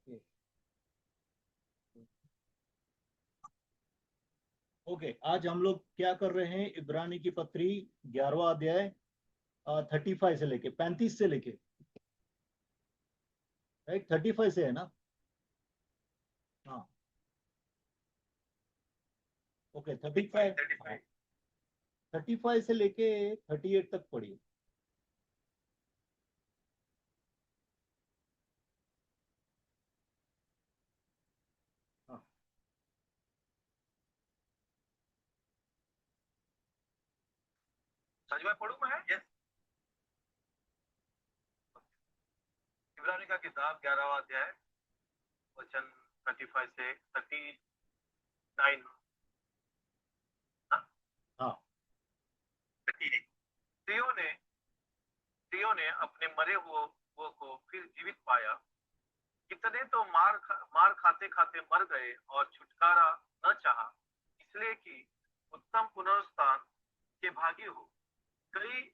Okay okay, आज हम लोग क्या कर रहे हैं? इब्रानी की पत्री 11वां अध्याय 35 से लेके 35 से लेके, राइट? 35 से है ना? हाँ। ओके, 35। 35 से लेके 38 तक पढ़िए। हाँ। सजवा पढ़ू मैं? यस। इब्रानी का किताब 11वां अध्याय वचन 35 से 39। हाँ। स्त्रियों ने अपने मरे हुए को फिर जीवित पाया। कितने तो मार खाते खाते मर गए और छुटकारा न चाहा, इसलिए कि उत्तम पुनरुत्थान के भागी हो। कई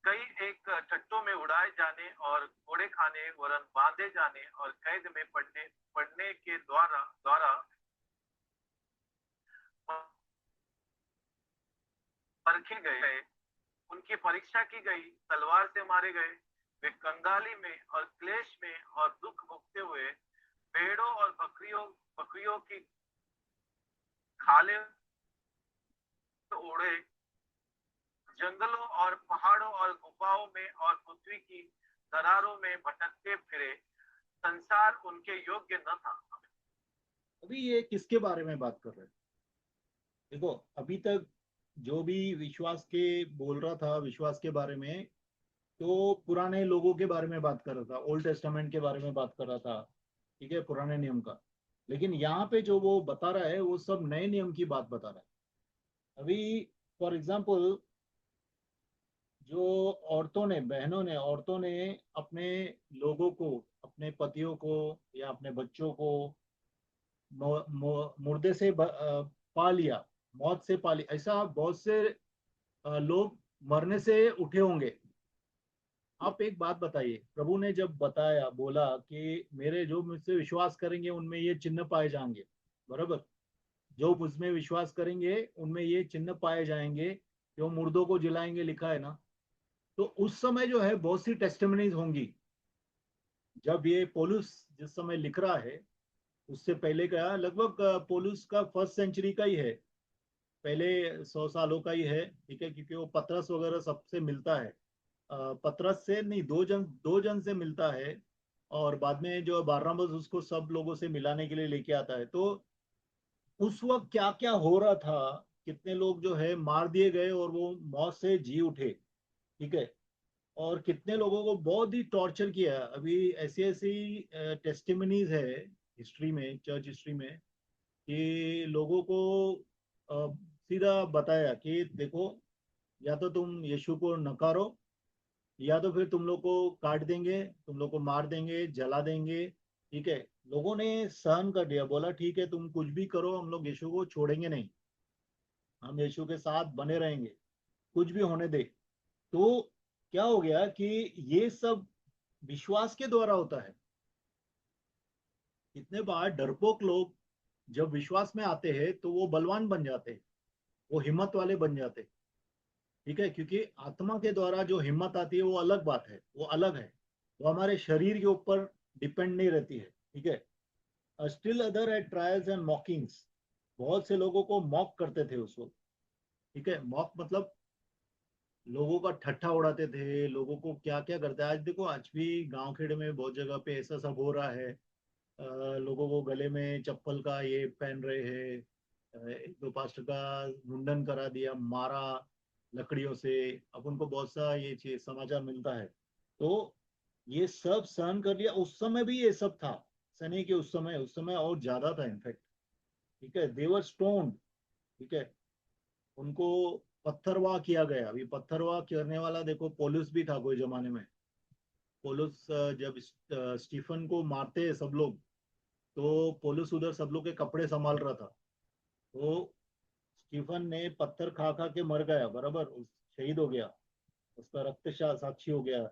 कई एक टट्टों में उड़ाए जाने और घोड़े खाने वरन बांधे जाने और कैद में पड़ने के द्वारा द्वारा परखे गए। उनकी परीक्षा की गई, तलवार से मारे गए। वे कंगाली में और क्लेश में और दुख भोगते हुए भेड़ों और बकरियों की खाले ओढ़े जंगलों और पहाड़ों और गुफाओं में और पृथ्वी की दरारों में भटकते फिरे। संसार उनके योग्य न था। अभी ये किसके बारे में बात कर रहे हैं? देखो, अभी तक जो भी विश्वास के बोल रहा था, विश्वास के बारे में, तो पुराने लोगों के बारे में बात कर रहा था, ओल्ड टेस्टामेंट के बारे में बात कर रहा था, ठीक है, पुराने नियम का। लेकिन यहाँ पे जो वो बता रहा है वो सब नए नियम की बात बता रहा है। अभी फॉर एग्जाम्पल, जो औरतों ने अपने लोगों को, अपने पतियों को या अपने बच्चों को मुर्दे से पा लिया, मौत से पा लिया, ऐसा बहुत से लोग मरने से उठे होंगे। आप एक बात बताइए, प्रभु ने जब बताया, बोला कि मेरे जो मुझसे विश्वास करेंगे उनमें ये चिन्ह पाए जाएंगे, बराबर? जो उसमें विश्वास करेंगे उनमें ये चिन्ह पाए जाएंगे, जो मुर्दों को जिलाएंगे, लिखा है ना? तो उस समय जो है बहुत सी टेस्टिमनीज होंगी। जब ये पौलुस जिस समय लिख रहा है, उससे पहले का लगभग पौलुस का फर्स्ट सेंचुरी का ही है, पहले 100 सालों का ही है, ठीक है, क्योंकि वो पतरस वगैरह सबसे मिलता है। पतरस से नहीं, दो जन से मिलता है, और बाद में जो बारनबास उसको सब लोगों से मिलाने के लिए लेके आता है। तो उस वक्त क्या क्या हो रहा था, कितने लोग जो है मार दिए गए और वो मौत से जी उठे, ठीक है, और कितने लोगों को बहुत ही टॉर्चर किया। अभी ऐसी ऐसी टेस्टिमनीज है हिस्ट्री में, चर्च हिस्ट्री में, कि लोगों को सीधा बताया कि देखो, या तो तुम यीशु को नकारो, या तो फिर तुम लोग को काट देंगे, तुम लोग को मार देंगे, जला देंगे, ठीक है। लोगों ने सहन कर दिया, बोला ठीक है, तुम कुछ भी करो, हम लोग यीशु को छोड़ेंगे नहीं, हम यीशु के साथ बने रहेंगे, कुछ भी होने दे। तो क्या हो गया कि ये सब विश्वास के द्वारा होता है। कितने बार डरपोक लोग जब विश्वास में आते हैं तो वो बलवान बन जाते हैं, वो हिम्मत वाले बन जाते हैं, ठीक है, क्योंकि आत्मा के द्वारा जो हिम्मत आती है वो अलग बात है, वो अलग है, वो हमारे शरीर के ऊपर डिपेंड नहीं रहती है, ठीक है। Still other had trials and mockings, बहुत से लोगों को मॉक करते थे उस वक्त, ठीक है। मॉक मतलब लोगों का ठट्ठा उड़ाते थे, लोगों को क्या क्या करते हैं। आज देखो, आज भी गांव खेड़े में बहुत जगह पे ऐसा सब हो रहा है। लोगों को गले में चप्पल का ये पहन रहे हैं, एक दो पास्टर का मुंडन करा दिया, मारा लकड़ियों से। अब उनको बहुत सा ये चीज समाचार मिलता है। तो ये सब सहन कर लिया, उस समय भी ये सब था। ऐसा नहीं कि उस समय और ज्यादा था इनफैक्ट, ठीक है। देवर स्टोन, ठीक है, उनको पत्थरवाह किया गया। अभी पत्थरवाह करने वाला देखो, पौलुस भी था कोई जमाने में। पौलुस जब स्टीफन को मारते हैं सब लोग, तो पौलुस उधर सब लोग के कपड़े संभाल रहा था। तो स्टीफन ने पत्थर खा खा के मर गया, बराबर, शहीद हो गया, उसका रक्त साक्षी हो गया।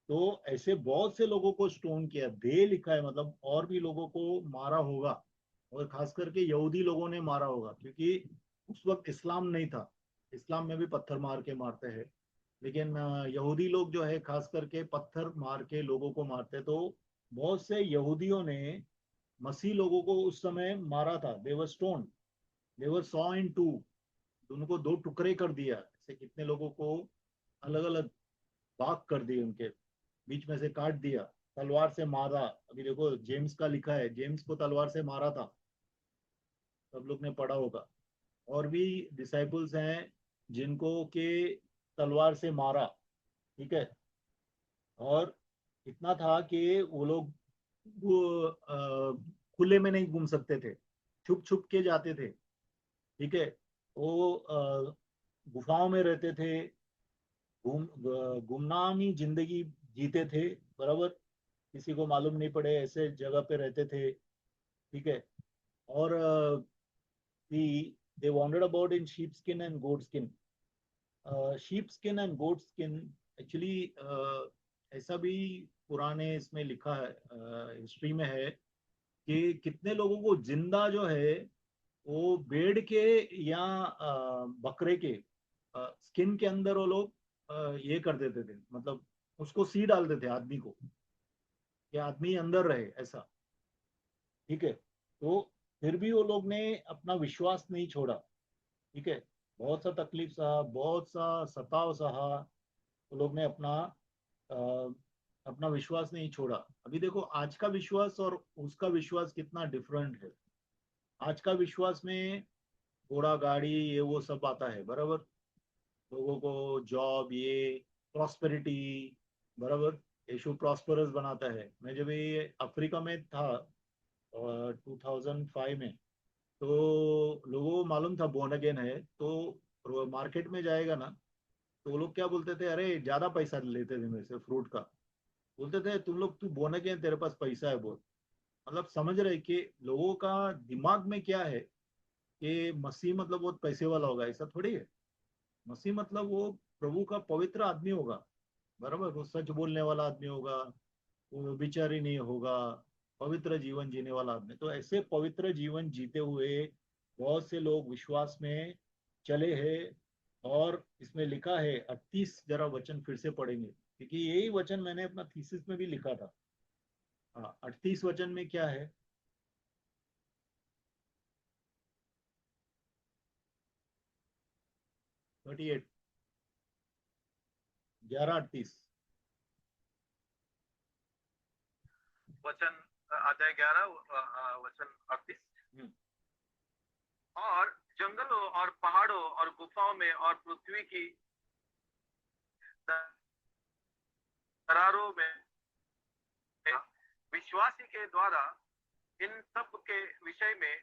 तो ऐसे बहुत से लोगों को स्टोन किया, दे लिखा है, मतलब और भी लोगों को मारा होगा, और खास करके यहूदी लोगों ने मारा होगा, क्योंकि उस वक्त इस्लाम नहीं था। इस्लाम में भी पत्थर मार के मारते हैं, लेकिन यहूदी लोग जो है खास करके पत्थर मार के लोगों को मारते। तो बहुत से यहूदियों ने मसीह लोगों को उस समय मारा था। They were stone, they were saw in two, उनको दो टुकड़े कर दिया। ऐसे कितने लोगों को अलग अलग भाग कर दिए, उनके बीच में से काट दिया, तलवार से मारा। अभी देखो जेम्स का लिखा है, जेम्स को तलवार से मारा था, सब लोग ने पढ़ा होगा। और भी डिसाइपल्स हैं जिनको के तलवार से मारा, ठीक है। और इतना था कि वो लोग खुले में नहीं घूम सकते थे, छुप छुप के जाते थे, ठीक है। वो गुफाओं में रहते थे, गुमनामी जिंदगी जीते थे, बराबर, किसी को मालूम नहीं पड़े ऐसे जगह पे रहते थे, ठीक है। और they wandered about in sheep skin and goat skin. Sheep skin and goat skin, actually ऐसा भी पुराने इसमें लिखा है, हिस्ट्री में है, कि कितने लोगों को जिंदा जो है वो भेड़ के या बकरे के स्किन के अंदर वो लोग ये कर देते थे, मतलब उसको सी डालते थे आदमी को, कि आदमी अंदर रहे ऐसा, ठीक है। तो फिर भी वो लोग ने अपना विश्वास नहीं छोड़ा, ठीक है। बहुत सा तकलीफ सहा, बहुत सा सताव सहा, वो लोग ने अ, अपना विश्वास नहीं छोड़ा। अभी देखो आज का विश्वास और उसका विश्वास कितना डिफरेंट है। आज का विश्वास में घोड़ा गाड़ी ये वो सब आता है, बराबर, लोगों को जॉब ये प्रॉस्पेरिटी, बराबर, यीशु प्रॉस्परस बनाता है। मैं जब ये अफ्रीका में था 2005 में, तो लोगों को मालूम था बोर्न अगेन है, तो मार्केट में जाएगा ना, तो वो लोग क्या बोलते थे, अरे ज्यादा पैसा लेते थे मेरे से फ्रूट का, बोलते थे तुम लोग, तू बोर्न अगेन, तेरे पास पैसा है बहुत। मतलब समझ रहे कि लोगों का दिमाग में क्या है, कि मसीह मतलब बहुत पैसे वाला होगा, ऐसा थोड़ी है। मसीह मतलब वो प्रभु का पवित्र आदमी होगा, बराबर, वो सच बोलने वाला आदमी होगा, वो व्यभिचारी नहीं होगा, पवित्र जीवन जीने वाला आदमी। तो ऐसे पवित्र जीवन जीते हुए बहुत से लोग विश्वास में चले हैं। और इसमें लिखा है 38, जरा वचन फिर से पढ़ेंगे, क्योंकि यही वचन मैंने अपना थीसिस में भी लिखा था। हाँ, 38 वचन में क्या है? 38, 11:38। वचन अध्याय 11 वचन 38। हम्म। और जंगलों और पहाड़ों और गुफाओं में और पृथ्वी की दरारों में विश्वासी के द्वारा इन सब के विषय में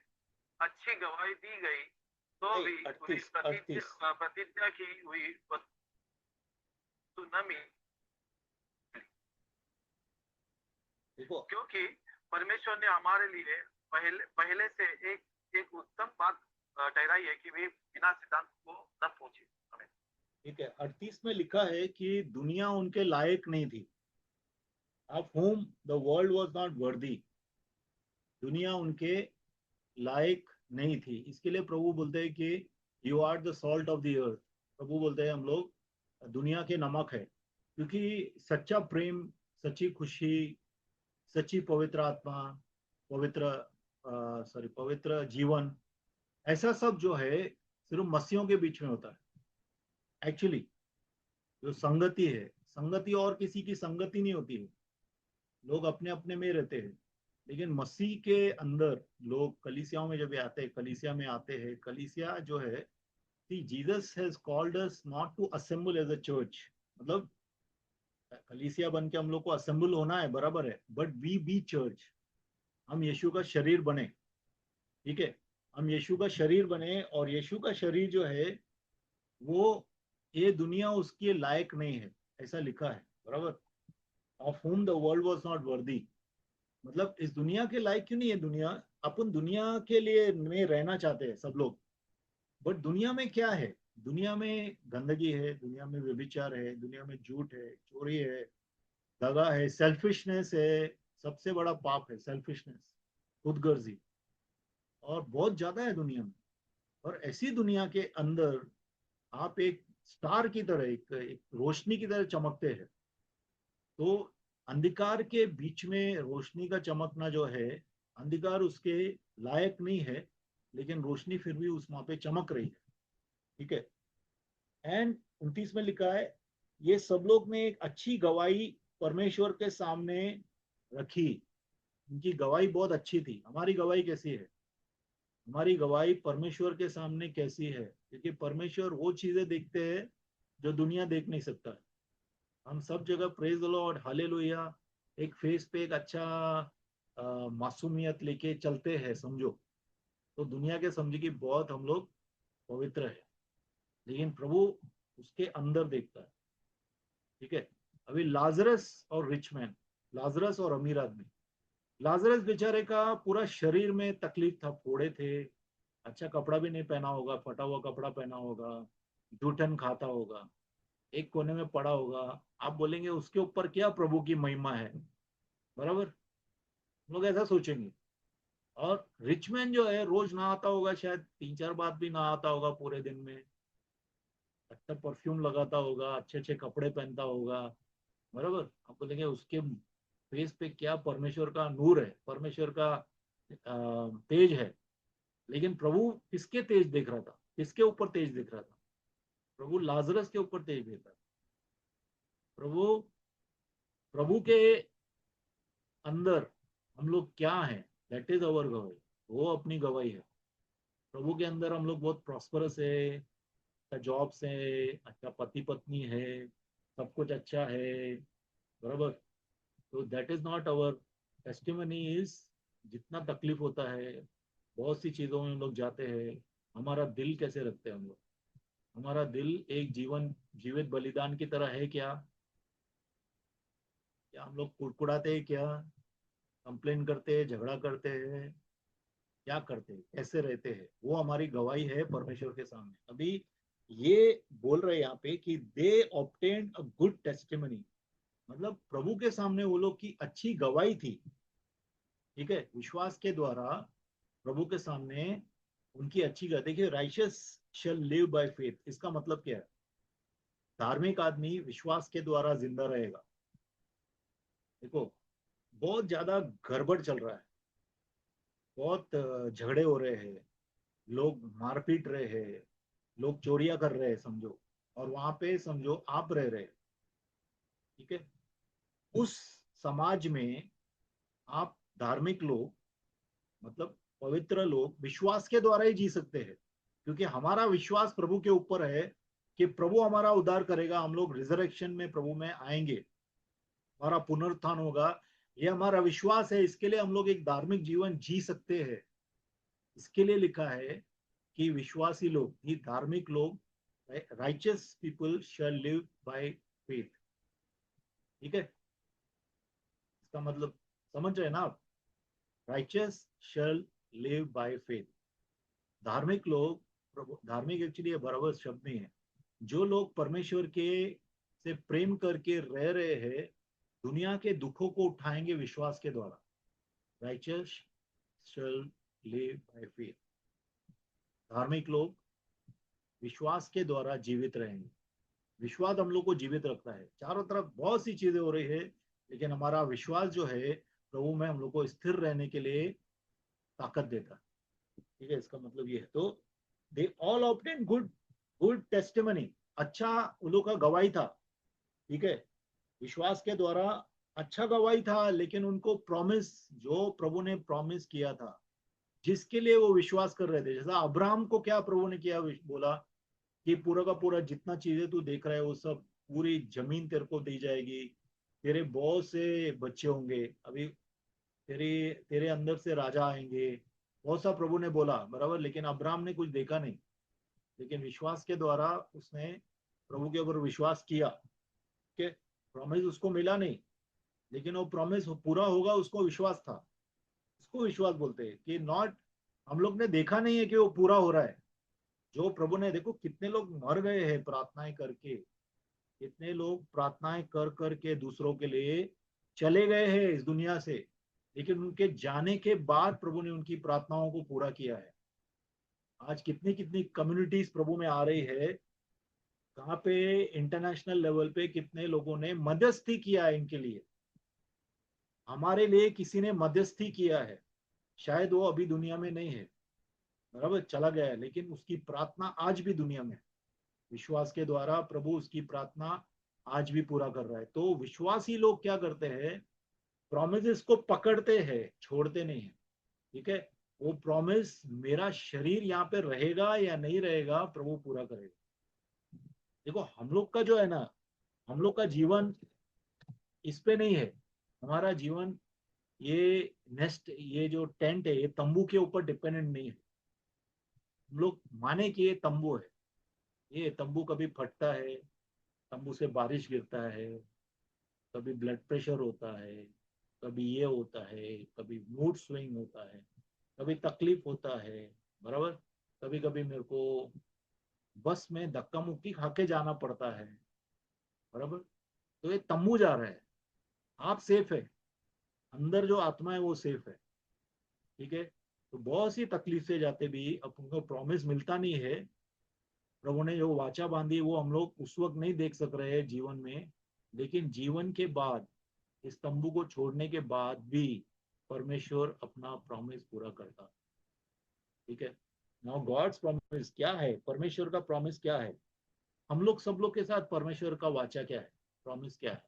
अच्छी गवाही दी गई, तो नहीं, भी उन्हें 38, 38। प्रतिज्ञा की हुई वस्तु न मिली, देखो, क्योंकि परमेश्वर ने हमारे लिए पहले पहले से एक एक उत्तम बात ठहराई है कि वे बिना सिद्धांत को न पूछे हमें। ठीक है, 38 में लिखा है कि दुनिया उनके लायक नहीं थी, of whom the world was not worthy। दुनिया उनके लायक नहीं थी, इसके लिए प्रभु बोलते हैं कि you are the salt of the earth. प्रभु बोलते हैं हम लोग दुनिया के नमक है, क्योंकि सच्चा प्रेम, सच्ची खुशी, सच्ची पवित्र आत्मा, पवित्र सॉरी पवित्र जीवन, ऐसा सब जो है सिर्फ मसीहों के बीच में होता है। एक्चुअली जो संगति है, संगति और किसी की संगति नहीं होती है, लोग अपने अपने में रहते हैं। लेकिन मसीह के अंदर लोग कलीसियाओं में जब आते हैं, कलीसिया में आते हैं, कलीसिया जो है, Jesus has called us not to assemble as a church, मतलब कलीसिया बन के हम लोग को असेंबल होना है, बराबर है, बट वी बी चर्च, हम यीशु का शरीर बने, ठीक है। हम यीशु का शरीर बने, और यीशु का शरीर जो है वो, ये दुनिया उसके लायक नहीं है, ऐसा लिखा है, बराबर। Of whom the world was not worthy, मतलब इस दुनिया के लायक क्यों नहीं है दुनिया। अपन दुनिया के लिए में रहना चाहते हैं सब लोग, बट दुनिया में क्या है? दुनिया में गंदगी है, दुनिया में व्यभिचार है, दुनिया में झूठ है, चोरी है, दगा है, सेल्फिशनेस है, सबसे बड़ा पाप है सेल्फिशनेस, खुदगर्जी, और बहुत ज्यादा है दुनिया में। और ऐसी दुनिया के अंदर आप एक स्टार की तरह, एक रोशनी की तरह चमकते हैं। तो अंधकार के बीच में रोशनी का चमकना जो है, अंधकार उसके लायक नहीं है, लेकिन रोशनी फिर भी उस वहां पे चमक रही है। ठीक है। एंड 29 में लिखा है, ये सब लोग ने एक अच्छी गवाही परमेश्वर के सामने रखी। उनकी गवाही बहुत अच्छी थी। हमारी गवाही कैसी है? हमारी गवाही परमेश्वर के सामने कैसी है? क्योंकि परमेश्वर वो चीजें देखते हैं जो दुनिया देख नहीं सकता है। हम सब जगह प्रेज द लॉर्ड, हालेलुया, एक फेस पे एक अच्छा मासूमियत लेके चलते हैं समझो, तो दुनिया के समझे कि बहुत हम लोग पवित्र है, लेकिन प्रभु उसके अंदर देखता है। ठीक है। अभी लाजरस और रिच मैन, लाजरस और अमीर आदमी। लाजरस बेचारे का पूरा शरीर में तकलीफ था, फोड़े थे, अच्छा कपड़ा भी नहीं पहना होगा, फटा हुआ कपड़ा पहना होगा, जूठन खाता होगा, एक कोने में पड़ा होगा। आप बोलेंगे उसके ऊपर क्या प्रभु की महिमा है, बराबर, लोग ऐसा सोचेंगे। और रिचमैन जो है रोज नहाता होगा, शायद 3-4 बार भी नहाता होगा पूरे दिन में, अच्छा परफ्यूम लगाता होगा, अच्छे अच्छे कपड़े पहनता होगा, बराबर। आप बोलेंगे उसके फेस पे क्या परमेश्वर का नूर है, परमेश्वर का तेज है। लेकिन प्रभु किसके तेज देख रहा था, किसके ऊपर तेज देख रहा था? प्रभु लाजरस के ऊपर तेज देख रहा था। प्रभु प्रभु के अंदर हम लोग क्या हैं, दैट इज अवर गवाही। वो अपनी गवाही है। प्रभु के अंदर हम लोग बहुत प्रॉस्परस है, अच्छा जॉब से, अच्छा पति पत्नी है, सब कुछ अच्छा है, बराबर। तो that is not our testimony is, जितना तकलीफ होता है, बहुत सी चीजों में हम लोग जाते हैं, हमारा दिल कैसे रखते हैं हम लोग? हमारा दिल एक जीवित बलिदान की तरह है क्या? क्या हम लोग कुड़कुड़ाते हैं क्या? कंप्लेन करते हैं, झगड़ा करते हैं, क्या करते हैं, कैसे रहते हैं? वो हमारी गवाही है परमेश्वर के सामने। अभी ये बोल रहे हैं यहाँ पे कि दे ऑब्टेन्ड अ गुड टेस्टिमनी, मतलब प्रभु के सामने वो लोग की अच्छी गवाही थी। ठीक है, विश्वास के द्वारा प्रभु के सामने उनकी अच्छी गवाही। देखिए, राइशियस शैल लिव बाय फेथ, इसका मतलब क्या है? धार्मिक आदमी विश्वास के द्वारा जिंदा रहेगा। देखो, बहुत ज्यादा गड़बड़ चल रहा है, बहुत झगड़े हो रहे हैं, लोग मारपीट रहे हैं, लोग चोरियां कर रहे हैं समझो, और वहां पे समझो आप रह रहे हैं। ठीक है। उस समाज में आप धार्मिक लोग, मतलब पवित्र लोग, विश्वास के द्वारा ही जी सकते हैं। क्योंकि हमारा विश्वास प्रभु के ऊपर है कि प्रभु हमारा उद्धार करेगा, हम लोग रिजरेक्शन में प्रभु में आएंगे, हमारा पुनरुत्थान होगा। ये हमारा विश्वास है, इसके लिए हम लोग एक धार्मिक जीवन जी सकते हैं। इसके लिए लिखा है कि विश्वासी लोग, ये धार्मिक लोग, righteous people shall live by faith. ठीक है। इसका मतलब समझ रहे हैं ना आप? Righteous shall live by faith. धार्मिक लोग, धार्मिक एक्चुअली बराबर शब्द नहीं है, जो लोग परमेश्वर के से प्रेम करके रह रहे हैं, दुनिया के दुखों को उठाएंगे विश्वास के द्वारा। Righteous shall live by faith. धार्मिक लोग विश्वास के द्वारा जीवित रहेंगे। विश्वास हम लोग को जीवित रखता है। चारों तरफ बहुत सी चीजें हो रही है, लेकिन हमारा विश्वास जो है प्रभु में हम लोग को स्थिर रहने के लिए ताकत देता है। ठीक है, इसका मतलब ये है। तो they all obtain good good testimony, अच्छा उन लोग का गवाही था। ठीक है, विश्वास के द्वारा अच्छा गवाही था, लेकिन उनको प्रॉमिस, जो प्रभु ने प्रॉमिस किया था, जिसके लिए वो विश्वास कर रहे थे, जैसा अब्राहम को क्या प्रभु ने किया, बोला कि पूरा का पूरा जितना चीजें तू देख रहा है वो सब, पूरी जमीन तेरे को दी जाएगी, तेरे बहुत से बच्चे होंगे, अभी तेरे तेरे अंदर से राजा आएंगे, बहुत सा प्रभु ने बोला, बराबर। लेकिन अब्राहम ने कुछ देखा नहीं, लेकिन विश्वास के द्वारा उसने प्रभु के ऊपर विश्वास किया कि प्रॉमिस उसको मिला नहीं, लेकिन वो प्रॉमिस पूरा होगा, उसको विश्वास था। उसको विश्वास बोलते हैं कि नॉट, हम लोग ने देखा नहीं है कि वो पूरा हो रहा है। जो प्रभु ने, देखो कितने लोग मर गए हैं प्रार्थनाएं करके, कितने लोग प्रार्थनाएं कर कर के दूसरों के लिए चले गए हैं इस दुनिया से, लेकिन उनके जाने के बाद प्रभु ने उनकी प्रार्थनाओं को पूरा किया है। आज कितनी कितनी कम्युनिटीज प्रभु में आ रही है, कहाँ पे इंटरनेशनल लेवल पे कितने लोगों ने मध्यस्थी किया है इनके लिए। हमारे लिए किसी ने मध्यस्थी किया है, शायद वो अभी दुनिया में नहीं है, बराबर चला गया है, लेकिन उसकी प्रार्थना आज भी दुनिया में है। विश्वास के द्वारा प्रभु उसकी प्रार्थना आज भी पूरा कर रहा है। तो विश्वासी लोग क्या करते हैं, प्रोमिस को पकड़ते हैं, छोड़ते नहीं है। ठीक है, वो प्रॉमिस मेरा शरीर यहाँ पे रहेगा या नहीं रहेगा, प्रभु पूरा करेगा। देखो हम लोग का जो है ना, हम लोग का जीवन इस पे नहीं है। हमारा जीवन ये नेस्ट, ये जो टेंट है, ये तंबू के ऊपर डिपेंडेंट नहीं है। हम लोग माने कि ये तंबू है, ये तंबू कभी फटता है, तंबू से बारिश गिरता है, कभी ब्लड प्रेशर होता है, कभी ये होता है, कभी मूड स्विंग होता है, कभी तकलीफ होता है, बराबर। कभी कभी मेरे को बस में धक्का मुक्की खा के जाना पड़ता है, बराबर। तो ये तंबू जा रहा है, आप सेफ है, अंदर जो आत्मा है वो सेफ है। ठीक है, तो बहुत सी तकलीफ से जाते भी अपन को प्रॉमिस मिलता नहीं है। प्रभु ने जो वाचा बांधी वो हम लोग उस वक्त नहीं देख सक रहे हैं जीवन में, लेकिन जीवन के बाद, इस तंबू को छोड़ने के बाद भी परमेश्वर अपना प्रॉमिस पूरा करता। ठीक है, नाउ गॉड्स प्रॉमिस क्या है, परमेश्वर का प्रॉमिस क्या है, हम लोग सब लोग के साथ परमेश्वर का वाचा क्या है, प्रॉमिस क्या है।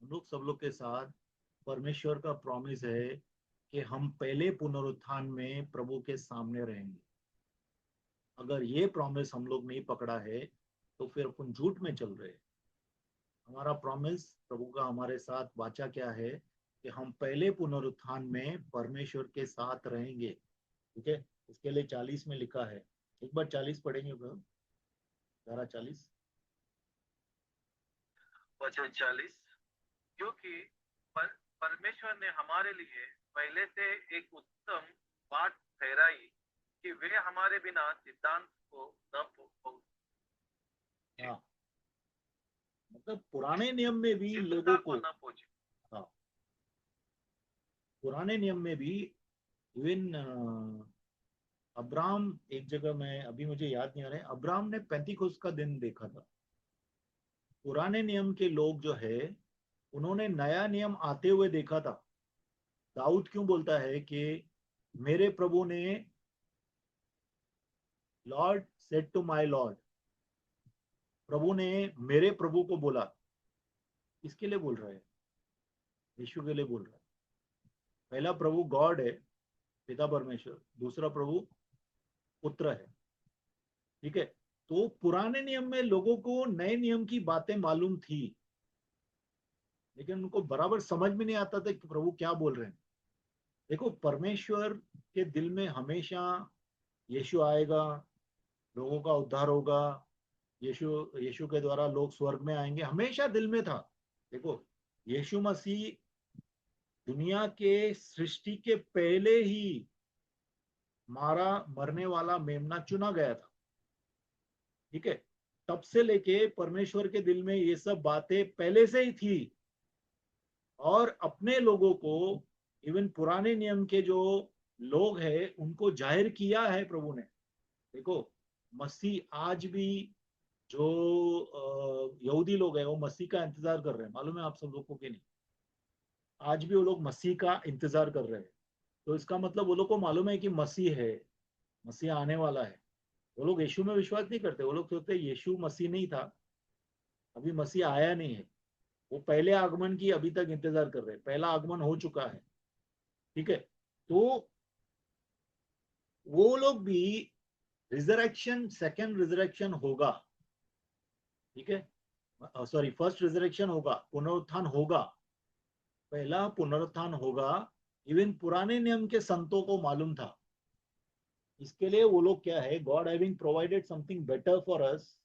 हम लोग सब लोग के साथ परमेश्वर का प्रॉमिस है कि हम पहले पुनरुत्थान में प्रभु के सामने रहेंगे। अगर ये प्रॉमिस हम लोग नहीं पकड़ा है तो फिर अपन झूठ में चल रहे हैं। हमारा प्रॉमिस प्रभु का हमारे साथ वाचा क्या है कि हम पहले पुनरुत्थान में परमेश्वर के साथ रहेंगे। ठीक है, इसके लिए 40 में लिखा है, एक बार 40 पढ़ेंगे ब्रदर, 11:40। वचन 40, क्योंकि पर, परमेश्वर ने हमारे लिए पहले से एक उत्तम बात ठहराई कि वे हमारे बिना सिद्धांत को न पहुंचे, हाँ, मतलब पुराने नियम में भी सिद्धता लोगों को को, न पहुंचे। हाँ, पुराने नियम में भी इवन अब्राहम, एक जगह में अभी मुझे याद नहीं आ रहा है, अब्राहम ने पेंतिकुस्त का दिन देखा था। पुराने नियम के लोग जो है, उन्होंने नया नियम आते हुए देखा था। दाऊद क्यों बोलता है कि मेरे प्रभु ने, lord said to my lord, प्रभु ने मेरे प्रभु को बोला। किसके लिए बोल रहा है, यीशु के लिए बोल रहा है। पहला प्रभु गॉड है, पिता परमेश्वर, दूसरा प्रभु पुत्र है। ठीक है, तो पुराने नियम में लोगों को नए नियम की बातें मालूम थी, लेकिन उनको बराबर समझ में नहीं आता था कि प्रभु क्या बोल रहे हैं। देखो परमेश्वर के दिल में हमेशा यीशु आएगा, लोगों का उद्धार होगा, यीशु यीशु के द्वारा लोग स्वर्ग में आएंगे, हमेशा दिल में था। देखो यीशु मसीह दुनिया के सृष्टि के पहले ही मारा मरने वाला मेमना चुना गया था। ठीक है, तब से लेके परमेश्वर के दिल में ये सब बातें पहले से ही थी, और अपने लोगों को, इवन पुराने नियम के जो लोग हैं उनको जाहिर किया है प्रभु ने। देखो मसीह आज भी, जो यहूदी लोग हैं वो मसीह का इंतजार कर रहे हैं, मालूम है आप सब लोगों को कि नहीं। आज भी वो लोग मसीह का इंतजार कर रहे हैं। तो इसका मतलब वो लोग को मालूम है कि मसीह है, मसीह आने वाला है। वो लोग यीशु में विश्वास नहीं करते, वो लोग सोचते यीशु मसीह नहीं था, अभी मसीह आया नहीं है। वो पहले आगमन की अभी तक इंतजार कर रहे हैं, पहला आगमन हो चुका है। ठीक है, तो वो लोग भी, रिजरेक्शन, सेकेंड रिजरेक्शन होगा। ठीक है, सॉरी, फर्स्ट रिजरेक्शन होगा, पुनरुत्थान होगा, पहला पुनरुत्थान होगा। इवन पुराने नियम के संतों को मालूम था। इसके लिए वो लोग क्या है, God having provided something better for us,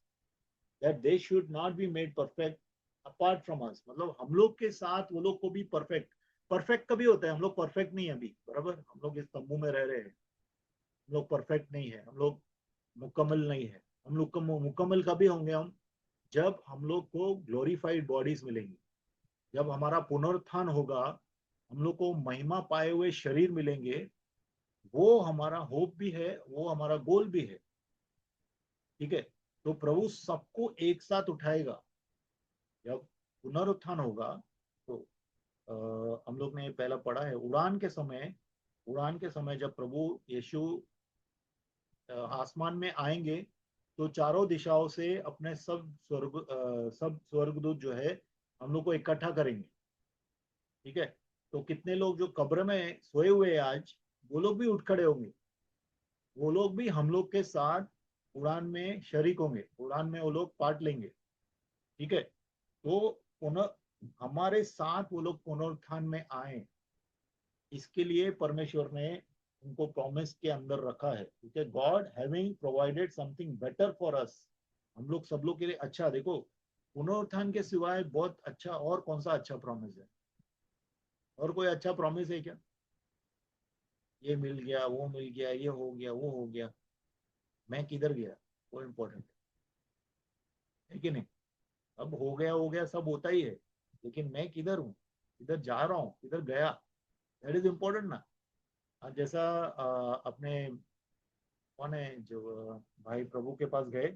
that they should not be made perfect apart from us. मतलब हम लोग के साथ वो लोग को भी परफेक्ट, परफेक्ट कभी होता है, हम लोग परफेक्ट नहीं है अभी, बराबर। हम लोग इस तंबू में रह रहे हैं, हम लोग परफेक्ट नहीं है, हम लोग मुकम्मल नहीं है, हम लोग को मुकम्मल कभी होंगे हम, जब हम लोग को ग्लोरीफाइड बॉडीज मिलेंगी, जब हमारा पुनरुत्थान होगा, हम लोग को महिमा पाए हुए शरीर मिलेंगे। वो हमारा होप भी है, वो हमारा गोल भी है। ठीक है, तो प्रभु सबको एक साथ उठाएगा जब पुनरुत्थान होगा। तो हम लोग ने पहला पढ़ा है उड़ान के समय जब प्रभु यीशु आसमान में आएंगे, तो चारों दिशाओं से अपने सब स्वर्गदूत जो है हम लोग को इकट्ठा करेंगे। ठीक है, तो कितने लोग जो कब्र में सोए हुए हैं आज, वो लोग भी उठ खड़े होंगे, वो लोग भी हम लोग के साथ उड़ान में शरीक होंगे, उड़ान में वो लोग पार्ट लेंगे। ठीक है, तो पुनः हमारे साथ वो लोग पुनरुत्थान में आए, इसके लिए परमेश्वर ने उनको प्रॉमिस के अंदर रखा है। ठीक है, God having provided something better for us. हम लोग सब लोग के लिए अच्छा, देखो पुनरुत्थान के सिवाय बहुत अच्छा और कौन सा अच्छा प्रॉमिस है? और कोई अच्छा प्रॉमिस है क्या? ये मिल गया, वो मिल गया, ये हो गया, वो हो गया, मैं किधर गया, वो इम्पोर्टेंट है कि नहीं? अब हो गया सब होता ही है, लेकिन मैं किधर हूँ, किधर जा रहा हूँ, किधर गया, दैट इज इम्पोर्टेंट ना। जैसा अपने कौन है जो भाई प्रभु के पास गए,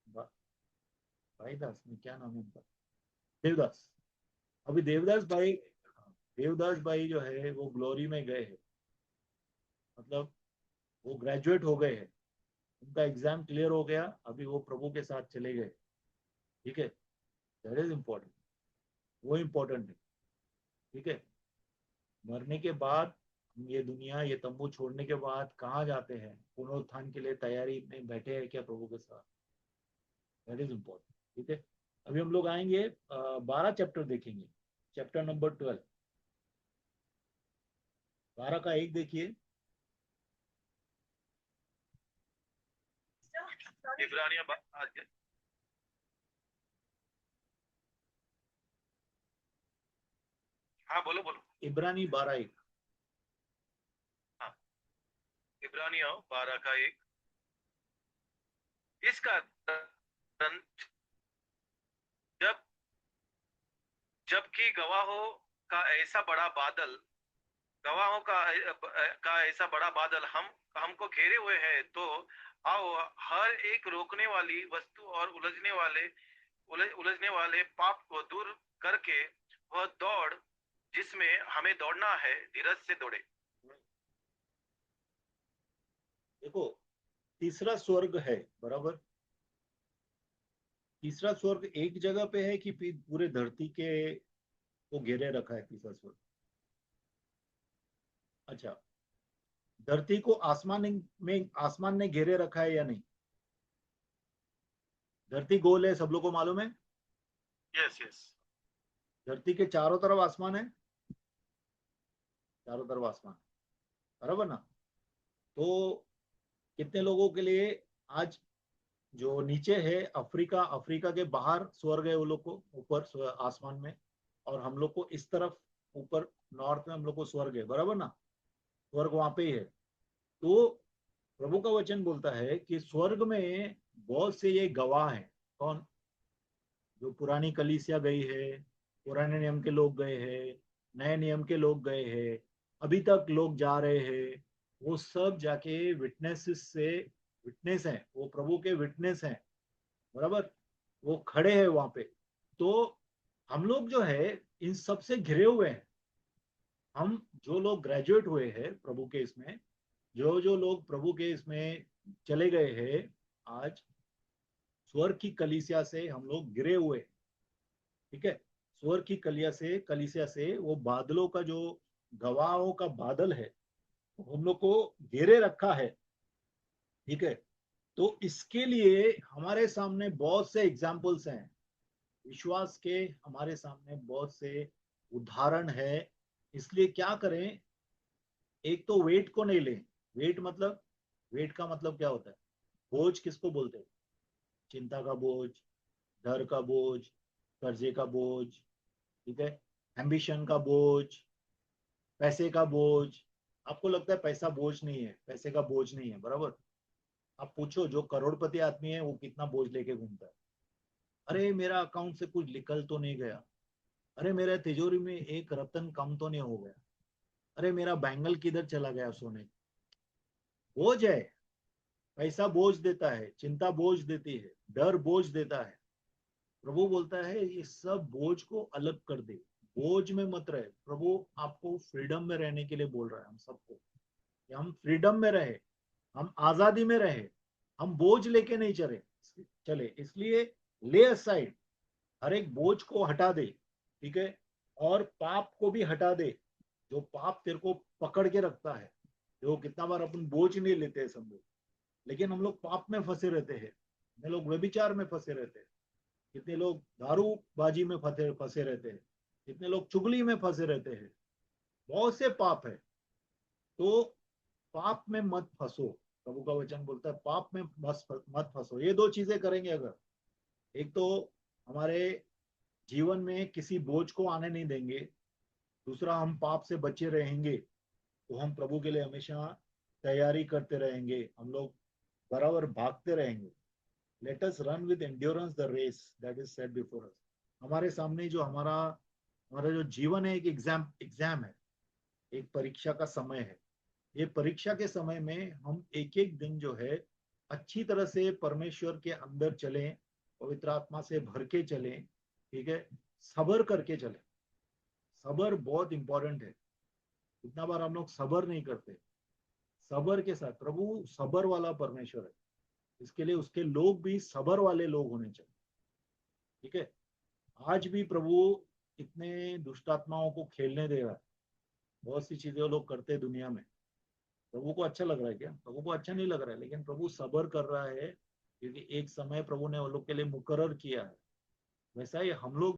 भाई दास में क्या नाम है उनका, देवदास। अभी देवदास भाई जो है वो ग्लोरी में गए हैं, मतलब वो ग्रेजुएट हो गए हैं, उनका एग्जाम क्लियर हो गया, अभी वो प्रभु के साथ चले गए। ठीक है, दैट इज इम्पोर्टेंट, वो इम्पोर्टेंट है। ठीक है, मरने के बाद हम ये दुनिया, ये तंबू छोड़ने के बाद कहाँ जाते हैं, पुनरुत्थान के लिए तैयारी में बैठे हैं क्या प्रभु के साथ? That is important. ठीक है, अभी हम लोग आएंगे 12 चैप्टर देखेंगे, चैप्टर नंबर 12, 12 का 1 देखिए। इब्रानियों हाँ बोलो बोलो। इब्रानी 12:1। हाँ, इब्रानियों 12 का 1। इसका ग्रंथ, जब जबकि गवाहों का ऐसा बड़ा बादल हम हमको घेरे हुए है, तो आओ हर एक रोकने वाली वस्तु और उलझने वाले पाप को दूर करके वह दौड़ जिसमें हमें दौड़ना है, धीरज से दौड़े। देखो, तीसरा स्वर्ग है, बराबर। तीसरा स्वर्ग एक जगह पे है कि पूरे धरती के को घेरे रखा है तीसरा स्वर्ग? अच्छा, धरती को आसमान ने घेरे रखा है या नहीं? धरती गोल है, सब लोग को मालूम है। Yes yes. धरती के चारों तरफ आसमान है, चारों तरफ आसमान, बराबर ना? तो कितने लोगों के लिए आज जो नीचे है अफ्रीका, अफ्रीका के बाहर स्वर्ग है वो लोग को, ऊपर आसमान में, और हम लोग को इस तरफ ऊपर नॉर्थ में हम लोग को स्वर्ग है, बराबर ना? स्वर्ग वहां पे ही है। तो प्रभु का वचन बोलता है कि स्वर्ग में बहुत से ये गवाह हैं। कौन? जो पुरानी कलीसिया गई है, पुराने नियम के लोग गए हैं, नए नियम के लोग गए हैं, अभी तक लोग जा रहे हैं, वो सब जाके विटनेस हैं, वो प्रभु के विटनेस हैं, बराबर। वो खड़े हैं वहां पे। तो हम लोग जो है इन सब से घिरे हुए हैं। हम जो लोग ग्रेजुएट हुए हैं प्रभु के इसमें, जो जो लोग प्रभु के इसमें चले गए हैं, आज स्वर्ग की कलीसिया से हम लोग गिरे हुए। ठीक है, स्वर्ग की कलीसिया से वो बादलों का जो गवाहों का बादल है, हम लोग को घेरे रखा है। ठीक है, तो इसके लिए हमारे सामने बहुत से एग्जाम्पल्स हैं, विश्वास के हमारे सामने बहुत से उदाहरण है। इसलिए क्या करें, एक तो वेट को नहीं लें। वेट मतलब, वेट का मतलब क्या होता है? बोझ किसको बोलते हैं? चिंता का बोझ, डर का बोझ, कर्जे का बोझ, ठीक है, एम्बिशन का बोझ, पैसे का बोझ। आपको लगता है पैसा बोझ नहीं है, पैसे का बोझ नहीं है, बराबर। आप पूछो जो करोड़पति आदमी है वो कितना बोझ लेके घूमता है। अरे मेरा अकाउंट से कुछ निकल तो नहीं गया, अरे मेरा तिजोरी में एक रतन कम तो नहीं हो गया, अरे मेरा बैंगल किधर चला गया सोने। बोझ है, पैसा बोझ देता है, चिंता बोझ देती है, डर बोझ देता है। प्रभु बोलता है ये सब बोझ को अलग कर दे, बोझ में मत रहे। प्रभु आपको फ्रीडम में रहने के लिए बोल रहा है हम सबको, कि हम फ्रीडम में रहे, हम आजादी में रहे, हम बोझ लेके नहीं चले। इसलिए ले असाइड, हर एक बोझ को हटा दे, ठीक है, और पाप को भी हटा दे, जो पाप तेरे को पकड़ के रखता है। जो कितना बार अपन बोझ नहीं लेते हैं समझो, लेकिन हम लोग पाप में फंसे रहते हैं, कितने लोग व्यभिचार में फंसे रहते हैं, कितने लोग दारूबाजी में फंसे फंसे रहते हैं, कितने लोग चुगली में फंसे रहते हैं। बहुत से पाप है। तो पाप में मत फंसो। प्रभु का वचन बोलता है पाप में मत फंसो। ये दो चीजें करेंगे अगर, एक तो हमारे जीवन में किसी बोझ को आने नहीं देंगे, दूसरा हम पाप से बचे रहेंगे, तो हम प्रभु के लिए हमेशा तैयारी करते रहेंगे, हम लोग बराबर भागते रहेंगे। Let us run with endurance the race that is set before us. हमारे सामने जो हमारा हमारा जो जीवन है, एक एग्जाम है, एक परीक्षा का समय है। ये परीक्षा के समय में हम एक एक दिन जो है अच्छी तरह से परमेश्वर के अंदर चलें, पवित्र आत्मा से भर के चलें, ठीक है, सबर करके चलें। सबर बहुत इंपॉर्टेंट है। इतना बार हम लोग सबर नहीं करते। सबर के साथ, प्रभु सबर वाला परमेश्वर है, इसके लिए उसके लोग भी सबर वाले लोग होने चाहिए, ठीक है। आज भी प्रभु इतने दुष्ट आत्माओं को खेलने दे रहा है, बहुत सी चीजें वो लोग करते हैं दुनिया में। प्रभु को अच्छा लग रहा है क्या? प्रभु को अच्छा नहीं लग रहा है, लेकिन प्रभु सबर कर रहा है, क्योंकि एक समय प्रभु ने वो लोग के लिए मुकर्रर किया है। वैसा ही हम लोग